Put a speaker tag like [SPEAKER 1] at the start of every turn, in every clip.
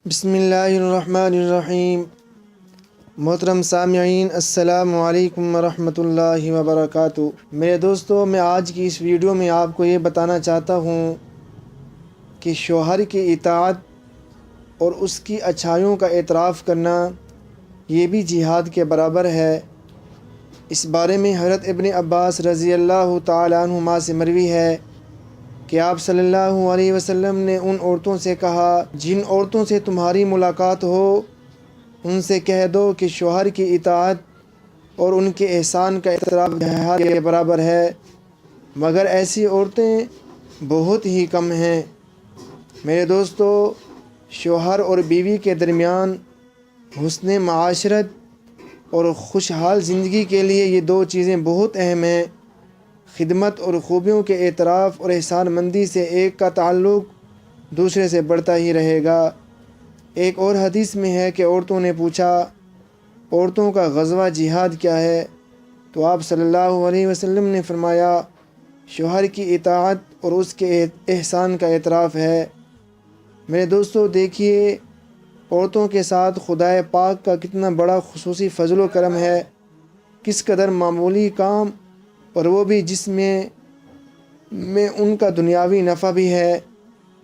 [SPEAKER 1] بسم اللہ الرحمن الرحیم۔ محترم سامعین، السلام علیکم ورحمۃ اللہ وبرکاتہ۔ میرے دوستو، میں آج کی اس ویڈیو میں آپ کو یہ بتانا چاہتا ہوں کہ شوہر کی اطاعت اور اس کی اچھائیوں کا اعتراف کرنا یہ بھی جہاد کے برابر ہے۔ اس بارے میں حضرت ابن عباس رضی اللہ تعالیٰ عنہما سے مروی ہے کہ آپ صلی اللہ علیہ وسلم نے ان عورتوں سے کہا جن عورتوں سے تمہاری ملاقات ہو ان سے کہہ دو کہ شوہر کی اطاعت اور ان کے احسان کا اعتراف جہاد کے برابر ہے، مگر ایسی عورتیں بہت ہی کم ہیں۔ میرے دوستو، شوہر اور بیوی کے درمیان حسن معاشرت اور خوشحال زندگی کے لیے یہ دو چیزیں بہت اہم ہیں۔ خدمت اور خوبیوں کے اعتراف اور احسان مندی سے ایک کا تعلق دوسرے سے بڑھتا ہی رہے گا۔ ایک اور حدیث میں ہے کہ عورتوں نے پوچھا، عورتوں کا غزوہ جہاد کیا ہے؟ تو آپ صلی اللہ علیہ وسلم نے فرمایا، شوہر کی اطاعت اور اس کے احسان کا اعتراف ہے۔ میرے دوستو، دیکھیے عورتوں کے ساتھ خدائے پاک کا کتنا بڑا خصوصی فضل و کرم ہے، کس قدر معمولی کام اور وہ بھی جس میں ان کا دنیاوی نفع بھی ہے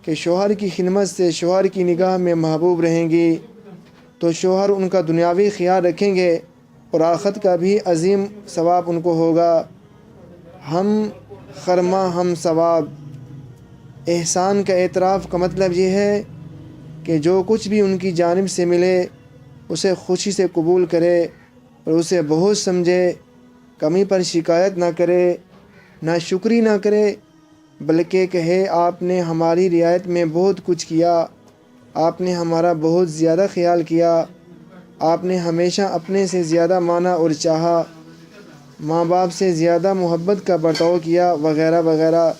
[SPEAKER 1] کہ شوہر کی خدمت سے شوہر کی نگاہ میں محبوب رہیں گی تو شوہر ان کا دنیاوی خیال رکھیں گے اور آخرت کا بھی عظیم ثواب ان کو ہوگا۔ ہم خرمہ ہم ثواب۔ احسان کا اعتراف کا مطلب یہ ہے کہ جو کچھ بھی ان کی جانب سے ملے اسے خوشی سے قبول کرے اور اسے بہت سمجھے، کمی پر شکایت نہ کرے، نہ شکری نہ کرے، بلکہ کہے آپ نے ہماری رعایت میں بہت کچھ کیا، آپ نے ہمارا بہت زیادہ خیال کیا، آپ نے ہمیشہ اپنے سے زیادہ مانا اور چاہا، ماں باپ سے زیادہ محبت کا برتاؤ کیا، وغیرہ وغیرہ۔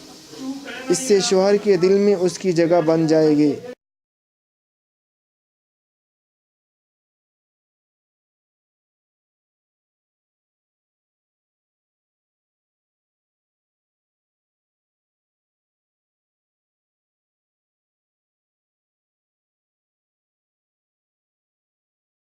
[SPEAKER 1] اس سے شوہر کے دل میں اس کی جگہ بن جائے گی۔